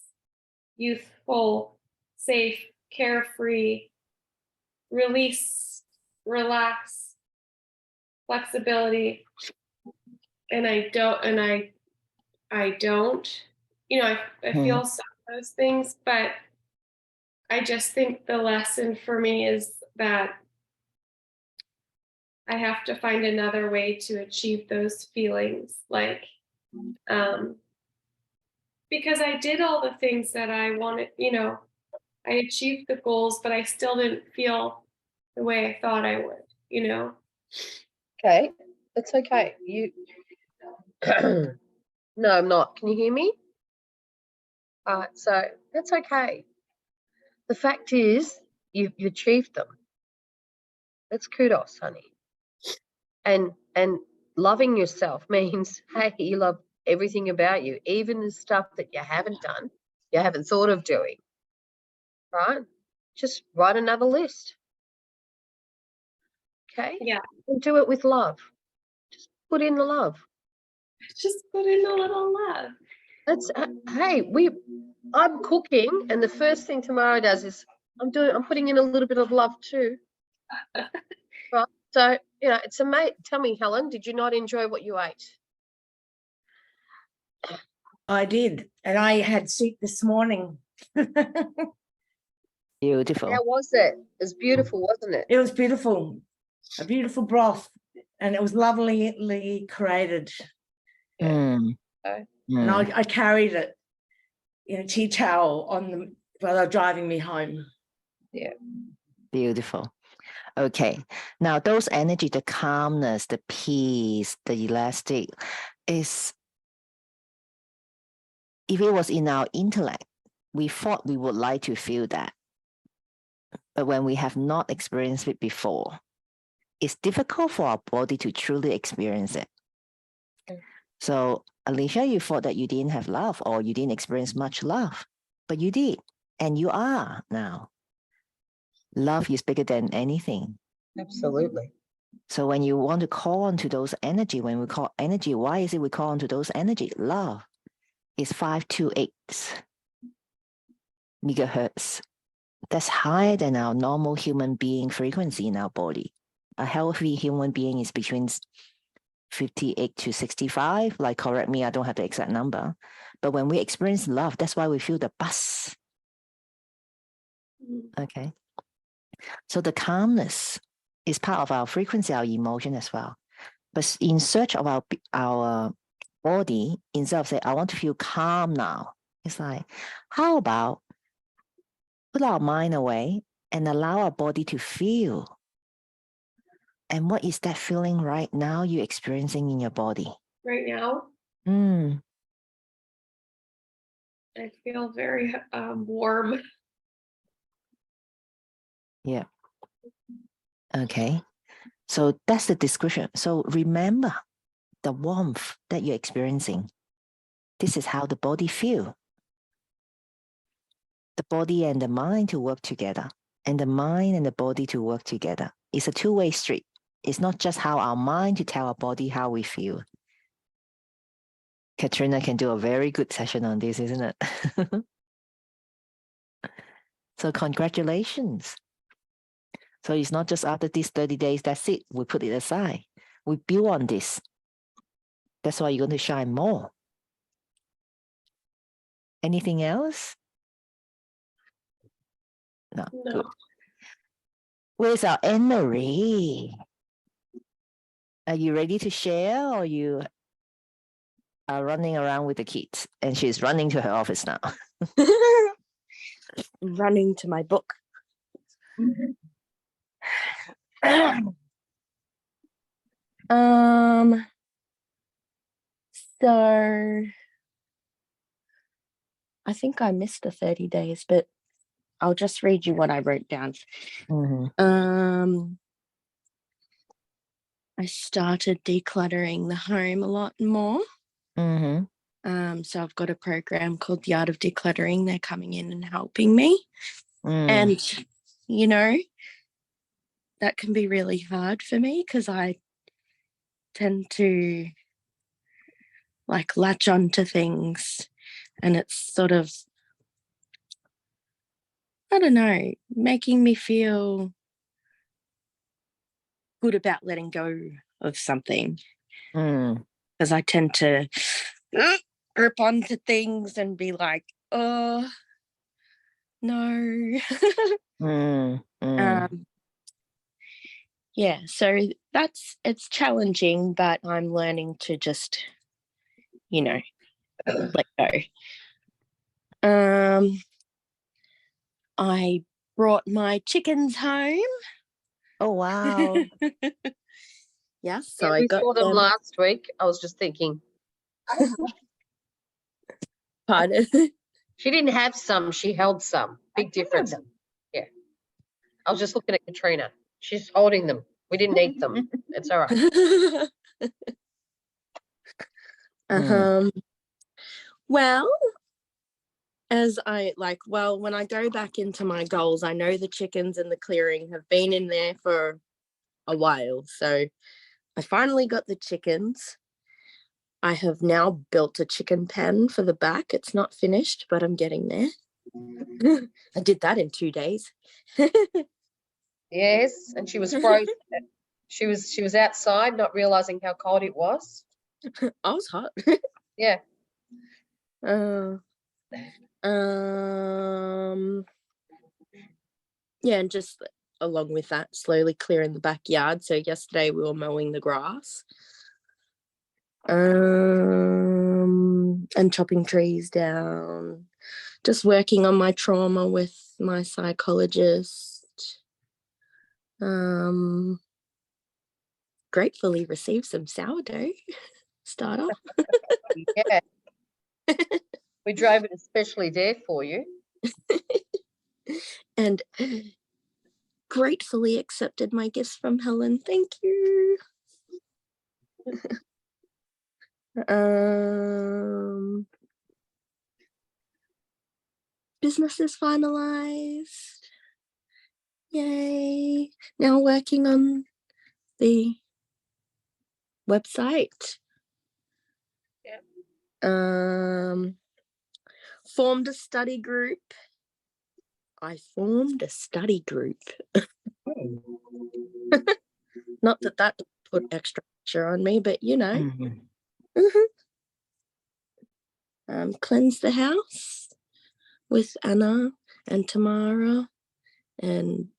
Speaker 2: youthful, safe, carefree, release, relax, flexibility. And I don't, I feel some of those things, but I just think the lesson for me is that I have to find another way to achieve those feelings. Like, because I did all the things that I wanted, I achieved the goals, but I still didn't feel the way I thought I would.
Speaker 4: Okay, that's okay. You no, I'm not. Can you hear me? All right, so that's okay. The fact is, you achieved them. That's kudos, honey. And loving yourself means, hey, you love everything about you, even the stuff that you haven't done, you haven't thought of doing. Right? Just write another list. Okay?
Speaker 2: Yeah.
Speaker 4: And do it with love. Just put in the love.
Speaker 2: Just put in a little love.
Speaker 4: That's hey, I'm cooking, and the first thing tomorrow does is I'm putting in a little bit of love too. Right. So, it's amazing. Tell me, Helen, did you not enjoy what you ate?
Speaker 5: I did. And I had soup this morning.
Speaker 1: Beautiful.
Speaker 4: How was it? It was beautiful, wasn't it?
Speaker 5: It was beautiful. A beautiful broth. And it was lovely created.
Speaker 1: Mm.
Speaker 4: Okay.
Speaker 5: And
Speaker 1: Mm.
Speaker 5: I carried it in a tea towel while they were driving me home.
Speaker 4: Yeah.
Speaker 1: Beautiful. Okay. Now those energy, the calmness, the peace, the elastic is, if it was in our intellect, we thought we would like to feel that. But when we have not experienced it before, it's difficult for our body to truly experience it.
Speaker 4: Okay.
Speaker 1: So, Alicia, you thought that you didn't have love or you didn't experience much love, but you did, and you are now. Love is bigger than anything.
Speaker 3: Absolutely.
Speaker 1: So when you want to call on to those energy, when we call energy, why is it we call on to those energy? Love is 528 megahertz. That's higher than our normal human being frequency in our body. A healthy human being is between 58 to 65. Like, correct me, I don't have the exact number. But when we experience love, that's why we feel the buzz. Okay. So the calmness is part of our frequency, our emotion as well. But in search of our body, instead of saying, I want to feel calm now, it's like, how about put our mind away and allow our body to feel? And what is that feeling right now you're experiencing in your body?
Speaker 2: Right now,
Speaker 1: Mm.
Speaker 2: I feel very warm.
Speaker 1: Yeah. Okay. So that's the description. So remember the warmth that you're experiencing. This is how the body feels. The body and the mind to work together, and the mind and the body to work together. It's a two-way street. It's not just how our mind to tell our body how we feel. Katrina can do a very good session on this, isn't it? So congratulations. So it's not just after these 30 days, that's it. We put it aside. We build on this. That's why you're going to shine more. Anything else? No.
Speaker 2: No.
Speaker 1: Good. Where's our Anne-Marie? Are you ready to share, or you are running around with the kids? And she's running to her office now.
Speaker 7: Running to my book. So I think I missed the 30 days, but I'll just read you what I wrote down.
Speaker 1: Mm-hmm.
Speaker 7: I started decluttering the home a lot more.
Speaker 1: Mm-hmm.
Speaker 7: So I've got a program called The Art of Decluttering. They're coming in and helping me. And, that can be really hard for me because I tend to latch on to things, and it's sort of, I don't know, making me feel good about letting go of something. Because I tend to grip onto things and be like, oh, no.
Speaker 1: Mm, mm,
Speaker 7: um, yeah, so it's challenging, but I'm learning to just, let go. I brought my chickens home.
Speaker 1: Oh, wow.
Speaker 7: Yeah, so
Speaker 4: Yeah,
Speaker 7: I
Speaker 4: we
Speaker 7: got
Speaker 4: saw them
Speaker 7: them.
Speaker 4: last week. I was just thinking,
Speaker 7: Pardon.
Speaker 4: she didn't have some, she held some. Big difference. Yeah. I was just looking at Katrina. She's holding them. We didn't eat them. It's all right.
Speaker 1: Mm,
Speaker 7: Well, when I go back into my goals, I know the chickens in the clearing have been in there for a while. So I finally got the chickens. I have now built a chicken pen for the back. It's not finished, but I'm getting there. I did that in 2 days.
Speaker 4: Yes, and she was frozen. She was outside, not realizing how cold it was.
Speaker 7: I was hot.
Speaker 4: Yeah.
Speaker 7: Yeah, and just along with that, slowly clearing the backyard. So yesterday we were mowing the grass. And chopping trees down. Just working on my trauma with my psychologist. Gratefully received some sourdough starter.
Speaker 4: Yeah. We drove it especially there for you.
Speaker 7: And gratefully accepted my gifts from Helen. Thank you. Business is finalized. Yay. Now working on the website.
Speaker 4: Yep.
Speaker 7: Formed a study group. I formed a study group. Not that put extra pressure on me, but
Speaker 1: mm.
Speaker 7: Cleanse the house with Anna and Tamara, and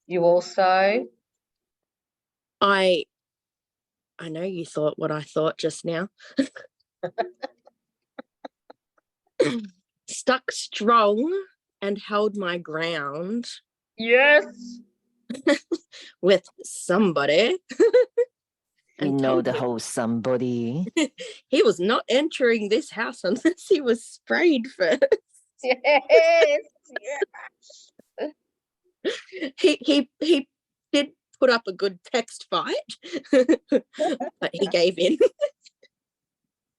Speaker 4: You also,
Speaker 7: I know you thought what I thought just now. Stuck strong and held my ground
Speaker 4: yes,
Speaker 7: with somebody.
Speaker 1: We
Speaker 7: And
Speaker 1: know
Speaker 7: told
Speaker 1: the
Speaker 7: him
Speaker 1: whole somebody.
Speaker 7: he was not entering this house unless he was sprayed first.
Speaker 4: yes,
Speaker 7: He did put up a good text fight, but he gave in.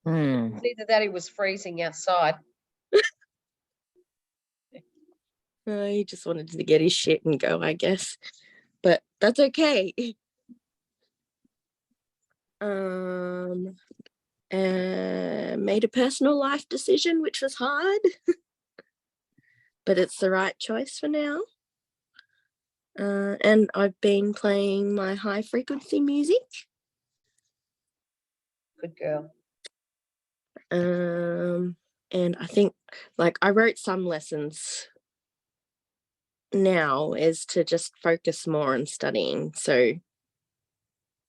Speaker 1: Mm.
Speaker 4: Either that, he was freezing outside.
Speaker 7: He just wanted to get his shit and go, I guess. But that's okay. Made a personal life decision, which was hard, but it's the right choice for now. And I've been playing my high frequency music.
Speaker 4: Good girl.
Speaker 7: And I think, I wrote some lessons now is to just focus more on studying. So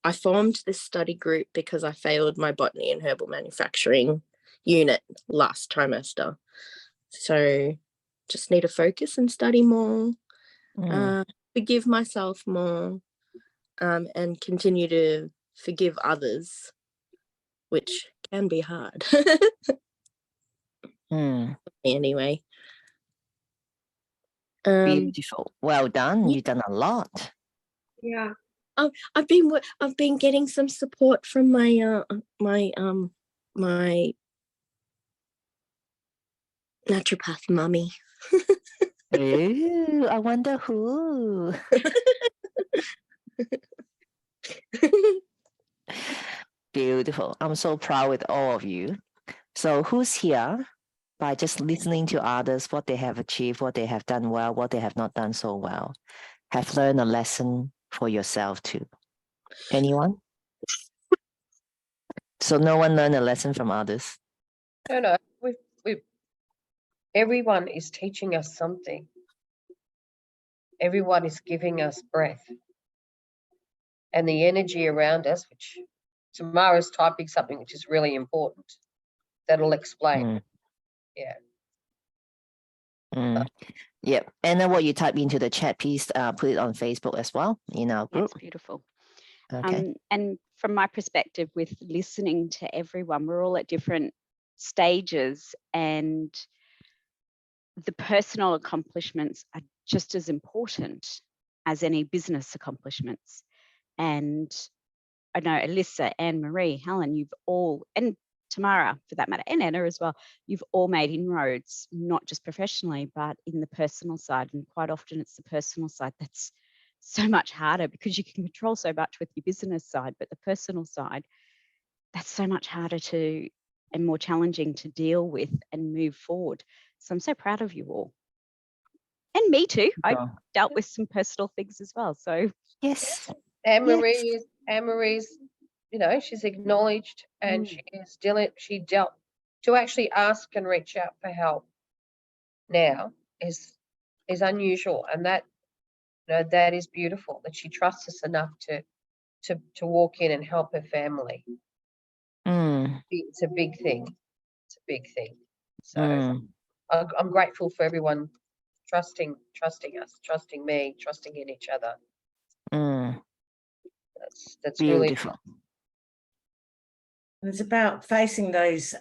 Speaker 7: I formed this study group because I failed my botany and herbal manufacturing unit last trimester. So just need to focus and study more, forgive myself more, and continue to forgive others, which can be hard. Anyway.
Speaker 1: Beautiful. Well done.
Speaker 7: Yeah.
Speaker 1: You've done a lot.
Speaker 2: Yeah.
Speaker 7: I've been getting some support from my my naturopath mummy.
Speaker 1: Ooh, I wonder who. Beautiful. I'm so proud with all of you. So who's here by just listening to others, what they have achieved, what they have done well, what they have not done so well, have learned a lesson for yourself too? Anyone? So no one learned a lesson from others?
Speaker 4: No, Everyone is teaching us something. Everyone is giving us breath. And the energy around us, which Tamara's typing something which is really important. That'll explain.
Speaker 1: Mm.
Speaker 4: Yeah.
Speaker 1: Mm. Yep. And then what you type into the chat, please put it on Facebook as well in our group.
Speaker 6: That's beautiful.
Speaker 1: Okay.
Speaker 6: And from my perspective, with listening to everyone, we're all at different stages, and the personal accomplishments are just as important as any business accomplishments. And I know Alyssa, Anne Marie, Helen, you've all, and Tamara for that matter, and Anna as well, you've all made inroads, not just professionally, but in the personal side. And quite often it's the personal side that's so much harder, because you can control so much with your business side, but the personal side, that's so much harder to and more challenging to deal with and move forward. So I'm so proud of you all. And me too. I
Speaker 1: Sure.
Speaker 6: dealt with some personal things as well. So
Speaker 1: Yes.
Speaker 4: Anne-Marie's, you know, she's acknowledged, and
Speaker 6: Mm.
Speaker 4: she is dealing, she dealt to actually ask and reach out for help now is unusual. And that, you know, that is beautiful, that she trusts us enough to walk in and help her family.
Speaker 1: Mm.
Speaker 4: It's a big thing. It's a big thing. So
Speaker 1: Mm.
Speaker 4: I'm grateful for everyone trusting us, trusting me, trusting in each other.
Speaker 1: Mm.
Speaker 4: That's really
Speaker 1: Beautiful.
Speaker 5: It's about facing those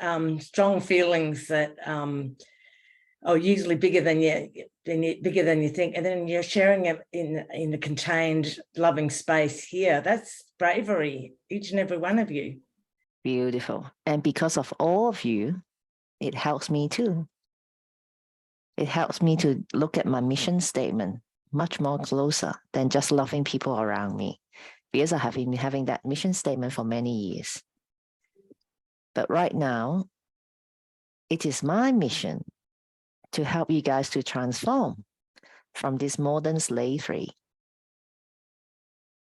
Speaker 5: strong feelings that are usually bigger than you think, and then you're sharing it in a contained, loving space here. That's bravery, each and every one of you.
Speaker 1: Beautiful. And because of all of you, it helps me too. It helps me to look at my mission statement much more closer than just loving people around me, because I have been having that mission statement for many years. But right now, it is my mission to help you guys to transform from this modern slavery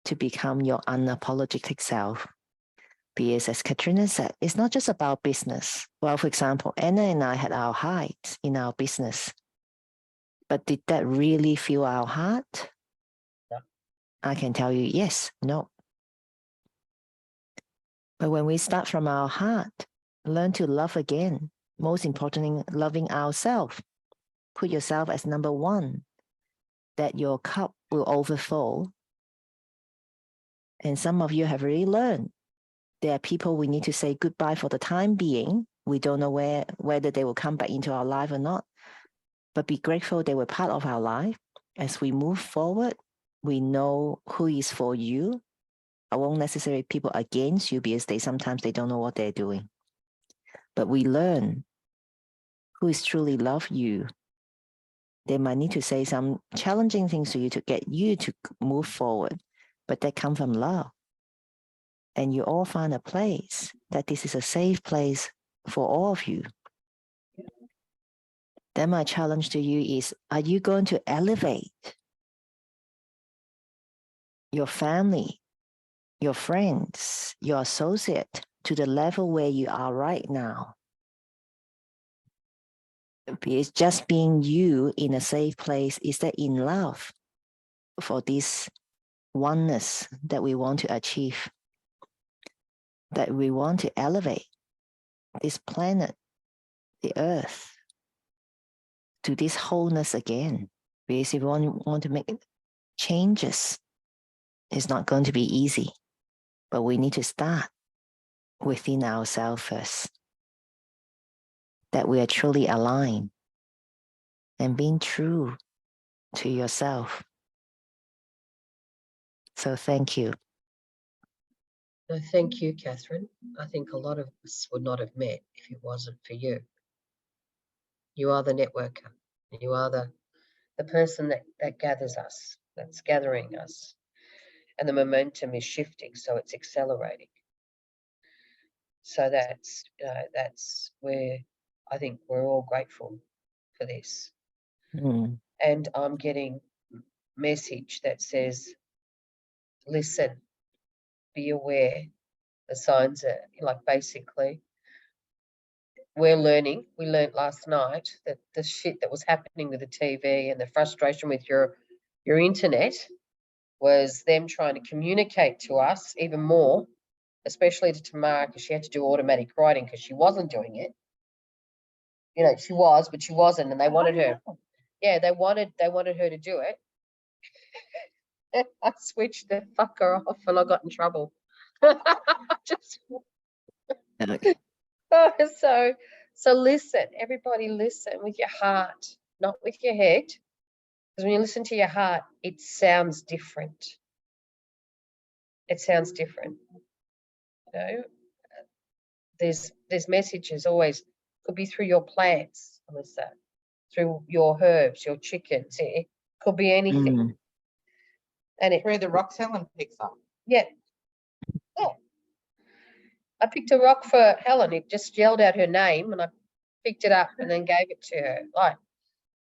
Speaker 1: to become your unapologetic self. Because as Katrina said, it's not just about business. Well, for example, Anna and I had our heights in our business. But did that really fill our heart?
Speaker 4: No.
Speaker 1: I can tell you, yes, no. But when we start from our heart, learn to love again. Most importantly, loving ourselves. Put yourself as number one, that your cup will overflow. And some of you have already learned there are people we need to say goodbye for the time being. We don't know whether they will come back into our life or not, but be grateful they were part of our life. As we move forward, we know who is for you. I won't necessarily people against you, because sometimes they don't know what they're doing. But we learn who is truly love you. They might need to say some challenging things to you to get you to move forward, but they come from love. And you all find a place that this is a safe place for all of you. Then my challenge to you is, are you going to elevate your family, your friends, your associate to the level where you are right now? It's just being you in a safe place. Is that in love for this oneness that we want to achieve? That we want to elevate this planet, the earth, to this wholeness again. Because if we want to make changes, it's not going to be easy. But we need to start within ourselves first. That we are truly aligned and being true to yourself. So thank you.
Speaker 4: No, thank you, Catherine. I think a lot of us would not have met if it wasn't for you. You are the networker. You are the person that gathers us, that's gathering us. And the momentum is shifting, so it's accelerating. So that's, you know, that's where I think we're all grateful for this.
Speaker 1: Mm.
Speaker 4: And I'm getting message that says, listen, be aware. The signs are like basically we're learning. We learnt last night that the shit that was happening with the TV and the frustration with your internet was them trying to communicate to us even more, especially to Tamara, because she had to do automatic writing because she wasn't doing it. You know, she was, but she wasn't, and they wanted her. Yeah, they wanted her to do it. I switched the fucker off and I got in trouble. Just
Speaker 1: Okay.
Speaker 4: so listen, everybody listen with your heart, not with your head. Because when you listen to your heart, it sounds different. It sounds different. You know, there's messages always, could be through your plants, Alyssa, through your herbs, your chickens. It could be anything.
Speaker 1: Mm.
Speaker 4: And it
Speaker 3: Through the rocks Helen picks up.
Speaker 4: yeah. I picked a rock for Helen. It just yelled out her name and I picked it up and then gave it to her. Like,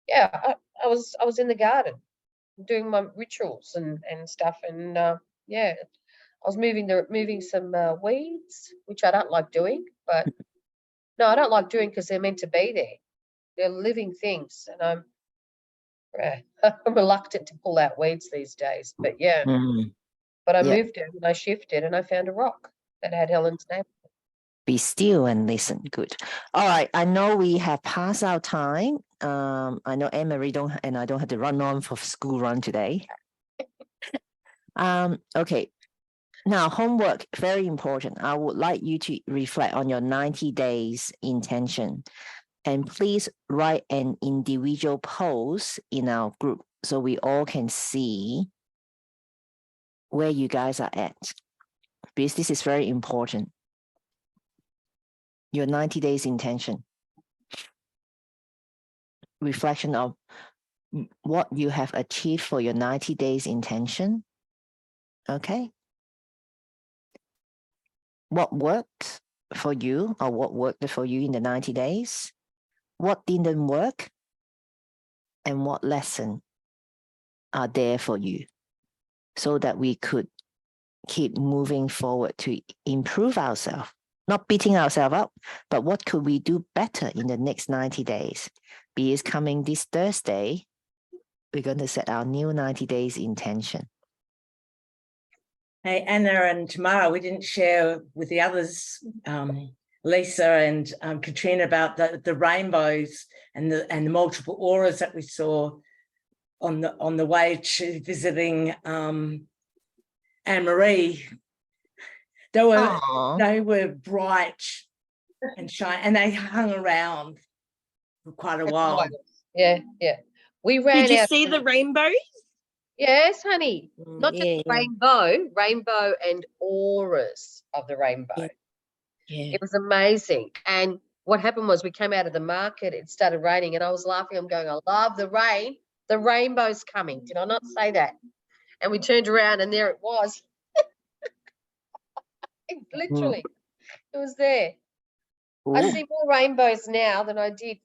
Speaker 4: yeah, I was in the garden doing my rituals and stuff. And yeah, I was moving some weeds, which I don't like doing, but no, I don't like doing because they're meant to be there. They're living things. And I'm reluctant to pull out weeds these days, but yeah.
Speaker 1: Mm.
Speaker 4: But I
Speaker 1: Yeah.
Speaker 4: moved it and I shifted and I found a rock that had Helen's name.
Speaker 1: Be still and listen. Good. All right. I know we have passed our time. I know Anne-Marie and I don't have to run on for school run today. Okay. Now, homework, very important. I would like you to reflect on your 90 days intention. And please write an individual post in our group so we all can see where you guys are at. Because this is very important. Your 90 days intention. Reflection of what you have achieved for your 90 days intention. Okay. What worked for you or what worked for you in the 90 days? What didn't work? And what lesson are there for you so that we could keep moving forward to improve ourselves, not beating ourselves up, but what could we do better in the next 90 days? Because coming this Thursday, we're going to set our new 90 days intention.
Speaker 5: Hey, Anna and Tamara, we didn't share with the others, Lisa and Katrina, about the rainbows and the multiple auras that we saw on the way to visiting Anne-Marie. They were bright and shiny, and they hung around for quite a while.
Speaker 4: Yeah. We ran
Speaker 7: Did you
Speaker 4: out.
Speaker 7: see the rainbow?
Speaker 4: Yes, honey. Not just
Speaker 7: Yeah.
Speaker 4: rainbow and auras of the rainbow.
Speaker 7: Yeah.
Speaker 4: It was amazing. And what happened was we came out of the market, it started raining, and I was laughing. I'm going, I love the rain. The rainbow's coming. Did I not say that? And we turned around and there it was. Literally, it was there. I
Speaker 1: Ooh.
Speaker 4: see more rainbows now than I did.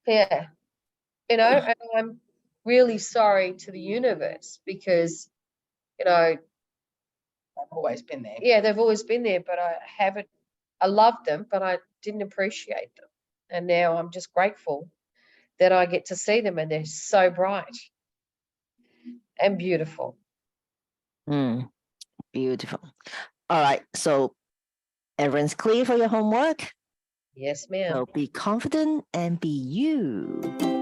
Speaker 4: Yeah. You know, and I'm really sorry to the universe because, you know,
Speaker 3: I've always been there.
Speaker 4: yeah, they've always been there, but I loved them, but I didn't appreciate them. And now I'm just grateful that I get to see them and they're so bright and beautiful.
Speaker 1: Beautiful. All right. So everyone's clear for your homework?
Speaker 4: Yes, ma'am.
Speaker 1: So be confident and be you.